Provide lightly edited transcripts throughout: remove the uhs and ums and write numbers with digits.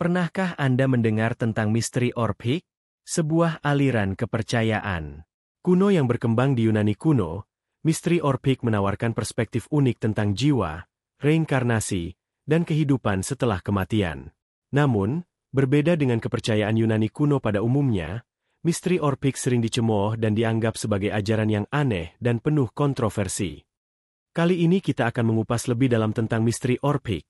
Pernahkah Anda mendengar tentang misteri Orphik? Sebuah aliran kepercayaan kuno yang berkembang di Yunani kuno. Misteri Orphik menawarkan perspektif unik tentang jiwa, reinkarnasi, dan kehidupan setelah kematian. Namun, berbeda dengan kepercayaan Yunani kuno pada umumnya, misteri Orphik sering dicemooh dan dianggap sebagai ajaran yang aneh dan penuh kontroversi. Kali ini kita akan mengupas lebih dalam tentang misteri Orphik,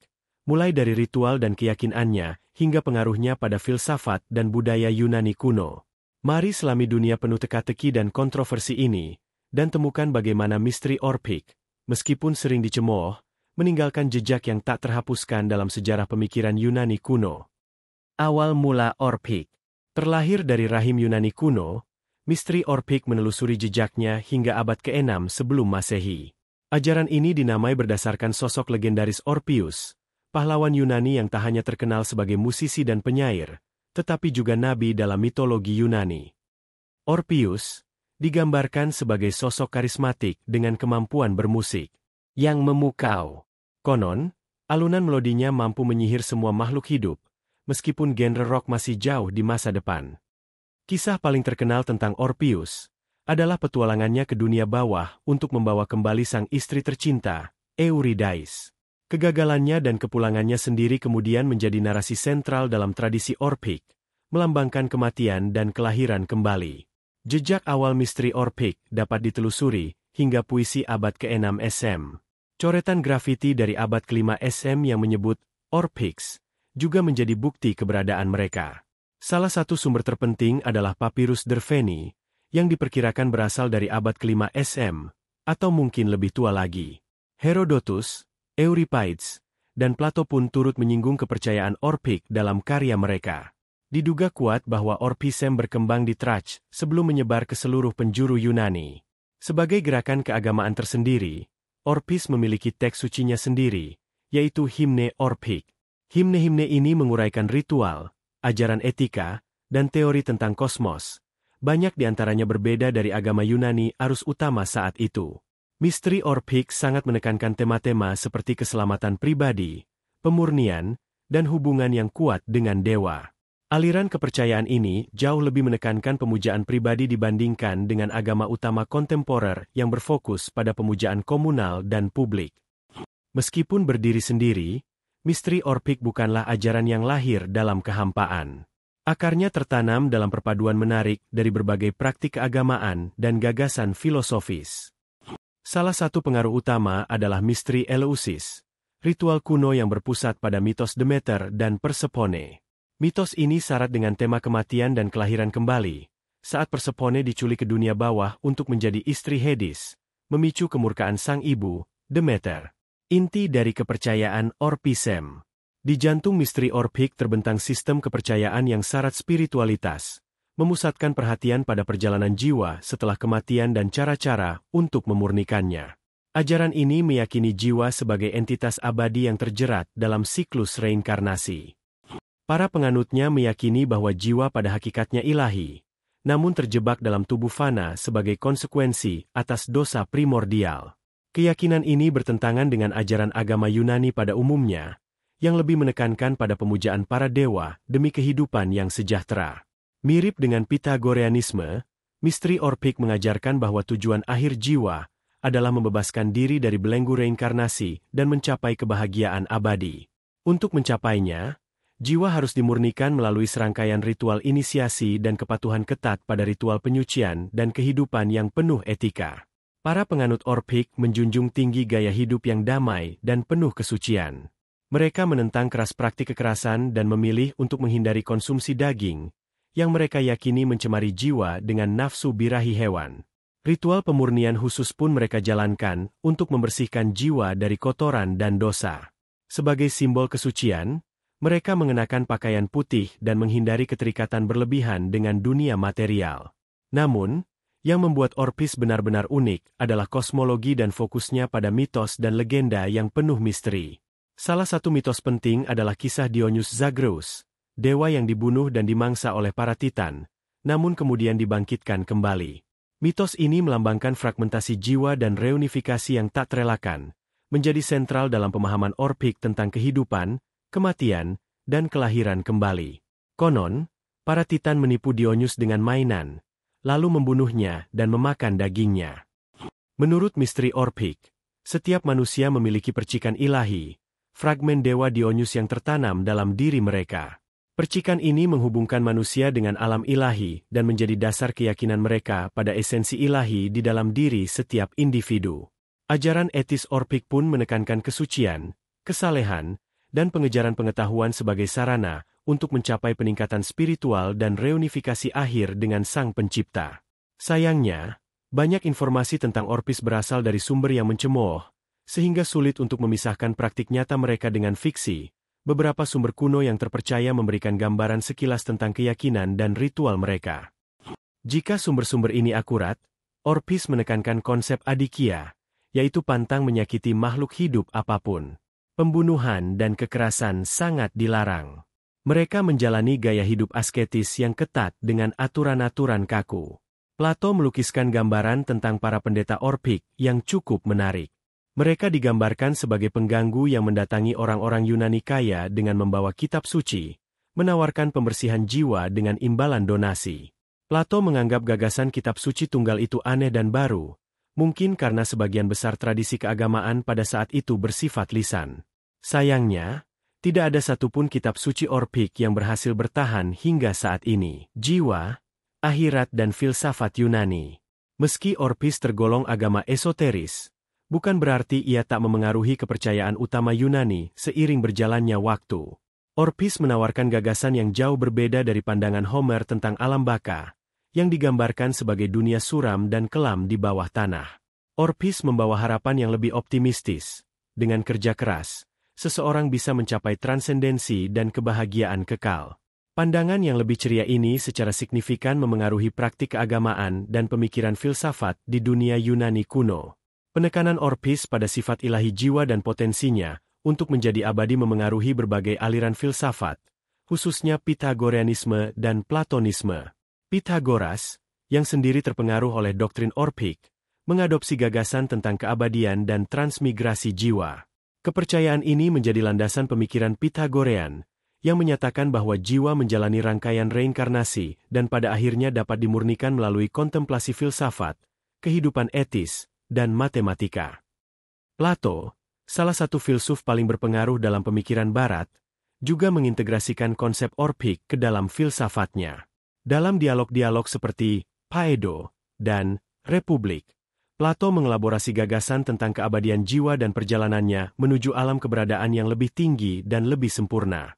mulai dari ritual dan keyakinannya, hingga pengaruhnya pada filsafat dan budaya Yunani kuno. Mari selami dunia penuh teka-teki dan kontroversi ini, dan temukan bagaimana misteri Orphik, meskipun sering dicemooh, meninggalkan jejak yang tak terhapuskan dalam sejarah pemikiran Yunani kuno. Awal mula Orphik. Terlahir dari rahim Yunani kuno, misteri Orphik menelusuri jejaknya hingga abad ke-6 sebelum Masehi. Ajaran ini dinamai berdasarkan sosok legendaris Orpheus, pahlawan Yunani yang tak hanya terkenal sebagai musisi dan penyair, tetapi juga nabi dalam mitologi Yunani. Orpheus digambarkan sebagai sosok karismatik dengan kemampuan bermusik yang memukau. Konon, alunan melodinya mampu menyihir semua makhluk hidup, meskipun genre rock masih jauh di masa depan. Kisah paling terkenal tentang Orpheus adalah petualangannya ke dunia bawah untuk membawa kembali sang istri tercinta, Eurydice. Kegagalannya dan kepulangannya sendiri kemudian menjadi narasi sentral dalam tradisi Orphik, melambangkan kematian dan kelahiran kembali. Jejak awal misteri Orphik dapat ditelusuri hingga puisi abad ke-6 SM. Coretan grafiti dari abad ke-5 SM yang menyebut Orphiks juga menjadi bukti keberadaan mereka. Salah satu sumber terpenting adalah Papyrus Derveni, yang diperkirakan berasal dari abad ke-5 SM, atau mungkin lebih tua lagi. Herodotus, Euripides, dan Plato pun turut menyinggung kepercayaan Orphik dalam karya mereka. Diduga kuat bahwa Orphism berkembang di Thrace sebelum menyebar ke seluruh penjuru Yunani. Sebagai gerakan keagamaan tersendiri, Orphis memiliki teks sucinya sendiri, yaitu Himne Orphik. Himne-himne ini menguraikan ritual, ajaran etika, dan teori tentang kosmos. Banyak di antaranya berbeda dari agama Yunani arus utama saat itu. Misteri Orphik sangat menekankan tema-tema seperti keselamatan pribadi, pemurnian, dan hubungan yang kuat dengan dewa. Aliran kepercayaan ini jauh lebih menekankan pemujaan pribadi dibandingkan dengan agama utama kontemporer yang berfokus pada pemujaan komunal dan publik. Meskipun berdiri sendiri, misteri Orphik bukanlah ajaran yang lahir dalam kehampaan. Akarnya tertanam dalam perpaduan menarik dari berbagai praktik keagamaan dan gagasan filosofis. Salah satu pengaruh utama adalah misteri Eleusis, ritual kuno yang berpusat pada mitos Demeter dan Persephone. Mitos ini syarat dengan tema kematian dan kelahiran kembali, saat Persephone diculik ke dunia bawah untuk menjadi istri Hades, memicu kemurkaan sang ibu, Demeter. Inti dari kepercayaan Orphism. Di jantung misteri Orphik terbentang sistem kepercayaan yang syarat spiritualitas, memusatkan perhatian pada perjalanan jiwa setelah kematian dan cara-cara untuk memurnikannya. Ajaran ini meyakini jiwa sebagai entitas abadi yang terjerat dalam siklus reinkarnasi. Para penganutnya meyakini bahwa jiwa pada hakikatnya ilahi, namun terjebak dalam tubuh fana sebagai konsekuensi atas dosa primordial. Keyakinan ini bertentangan dengan ajaran agama Yunani pada umumnya, yang lebih menekankan pada pemujaan para dewa demi kehidupan yang sejahtera. Mirip dengan Pitagoreanisme, misteri Orphik mengajarkan bahwa tujuan akhir jiwa adalah membebaskan diri dari belenggu reinkarnasi dan mencapai kebahagiaan abadi. Untuk mencapainya, jiwa harus dimurnikan melalui serangkaian ritual inisiasi dan kepatuhan ketat pada ritual penyucian dan kehidupan yang penuh etika. Para penganut Orphik menjunjung tinggi gaya hidup yang damai dan penuh kesucian. Mereka menentang keras praktik kekerasan dan memilih untuk menghindari konsumsi daging, yang mereka yakini mencemari jiwa dengan nafsu birahi hewan. Ritual pemurnian khusus pun mereka jalankan untuk membersihkan jiwa dari kotoran dan dosa. Sebagai simbol kesucian, mereka mengenakan pakaian putih dan menghindari keterikatan berlebihan dengan dunia material. Namun, yang membuat Orphis benar-benar unik adalah kosmologi dan fokusnya pada mitos dan legenda yang penuh misteri. Salah satu mitos penting adalah kisah Dionysus Zagreus, dewa yang dibunuh dan dimangsa oleh para titan, namun kemudian dibangkitkan kembali. Mitos ini melambangkan fragmentasi jiwa dan reunifikasi yang tak terelakkan, menjadi sentral dalam pemahaman Orphik tentang kehidupan, kematian, dan kelahiran kembali. Konon, para Titan menipu Dionysus dengan mainan, lalu membunuhnya dan memakan dagingnya. Menurut misteri Orphik, setiap manusia memiliki percikan ilahi, fragmen dewa Dionysus yang tertanam dalam diri mereka. Percikan ini menghubungkan manusia dengan alam ilahi dan menjadi dasar keyakinan mereka pada esensi ilahi di dalam diri setiap individu. Ajaran etis Orphik pun menekankan kesucian, kesalehan, dan pengejaran pengetahuan sebagai sarana untuk mencapai peningkatan spiritual dan reunifikasi akhir dengan Sang Pencipta. Sayangnya, banyak informasi tentang Orphis berasal dari sumber yang mencemooh, sehingga sulit untuk memisahkan praktik nyata mereka dengan fiksi. Beberapa sumber kuno yang terpercaya memberikan gambaran sekilas tentang keyakinan dan ritual mereka. Jika sumber-sumber ini akurat, Orphis menekankan konsep adikia, yaitu pantang menyakiti makhluk hidup apapun. Pembunuhan dan kekerasan sangat dilarang. Mereka menjalani gaya hidup asketis yang ketat dengan aturan-aturan kaku. Plato melukiskan gambaran tentang para pendeta Orphik yang cukup menarik. Mereka digambarkan sebagai pengganggu yang mendatangi orang-orang Yunani kaya dengan membawa kitab suci, menawarkan pembersihan jiwa dengan imbalan donasi. Plato menganggap gagasan kitab suci tunggal itu aneh dan baru, mungkin karena sebagian besar tradisi keagamaan pada saat itu bersifat lisan. Sayangnya, tidak ada satupun kitab suci Orphik yang berhasil bertahan hingga saat ini. Jiwa, akhirat dan filsafat Yunani. Meski Orphis tergolong agama esoteris, bukan berarti ia tak memengaruhi kepercayaan utama Yunani seiring berjalannya waktu. Orphis menawarkan gagasan yang jauh berbeda dari pandangan Homer tentang alam baka, yang digambarkan sebagai dunia suram dan kelam di bawah tanah. Orphis membawa harapan yang lebih optimistis. Dengan kerja keras, seseorang bisa mencapai transendensi dan kebahagiaan kekal. Pandangan yang lebih ceria ini secara signifikan memengaruhi praktik keagamaan dan pemikiran filsafat di dunia Yunani kuno. Penekanan Orphis pada sifat ilahi jiwa dan potensinya untuk menjadi abadi memengaruhi berbagai aliran filsafat, khususnya Pitagoreanisme dan Platonisme. Pythagoras, yang sendiri terpengaruh oleh doktrin Orphik, mengadopsi gagasan tentang keabadian dan transmigrasi jiwa. Kepercayaan ini menjadi landasan pemikiran Pythagorean, yang menyatakan bahwa jiwa menjalani rangkaian reinkarnasi dan pada akhirnya dapat dimurnikan melalui kontemplasi filsafat, kehidupan etis, dan matematika. Plato, salah satu filsuf paling berpengaruh dalam pemikiran Barat, juga mengintegrasikan konsep Orphik ke dalam filsafatnya. Dalam dialog-dialog seperti Phaedo dan Republik, Plato mengelaborasi gagasan tentang keabadian jiwa dan perjalanannya menuju alam keberadaan yang lebih tinggi dan lebih sempurna.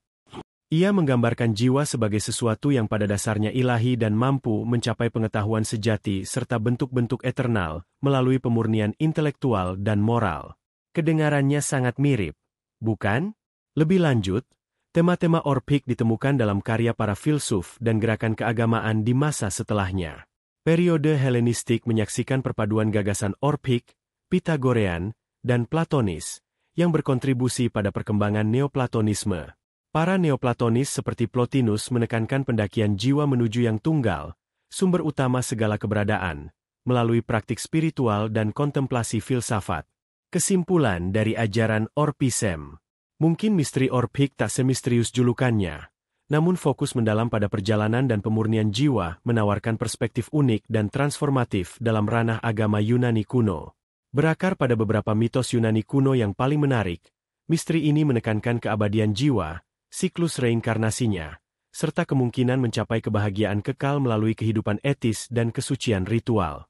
Ia menggambarkan jiwa sebagai sesuatu yang pada dasarnya ilahi dan mampu mencapai pengetahuan sejati serta bentuk-bentuk eternal melalui pemurnian intelektual dan moral. Kedengarannya sangat mirip, bukan? Lebih lanjut, tema-tema Orphik ditemukan dalam karya para filsuf dan gerakan keagamaan di masa setelahnya. Periode Helenistik menyaksikan perpaduan gagasan Orphik, Pythagorean, dan Platonis, yang berkontribusi pada perkembangan Neoplatonisme. Para Neoplatonis seperti Plotinus menekankan pendakian jiwa menuju yang tunggal, sumber utama segala keberadaan, melalui praktik spiritual dan kontemplasi filsafat. Kesimpulan dari ajaran Orphism. Mungkin misteri Orphik tak semisterius julukannya, namun fokus mendalam pada perjalanan dan pemurnian jiwa menawarkan perspektif unik dan transformatif dalam ranah agama Yunani kuno. Berakar pada beberapa mitos Yunani kuno yang paling menarik, misteri ini menekankan keabadian jiwa, siklus reinkarnasinya, serta kemungkinan mencapai kebahagiaan kekal melalui kehidupan etis dan kesucian ritual.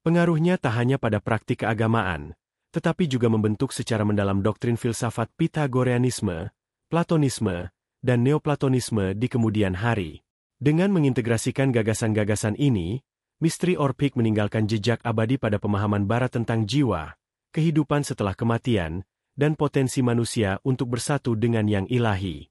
Pengaruhnya tak hanya pada praktik keagamaan, tetapi juga membentuk secara mendalam doktrin filsafat Pythagoreanisme, Platonisme, dan Neoplatonisme di kemudian hari. Dengan mengintegrasikan gagasan-gagasan ini, misteri Orphik meninggalkan jejak abadi pada pemahaman Barat tentang jiwa, kehidupan setelah kematian, dan potensi manusia untuk bersatu dengan yang ilahi.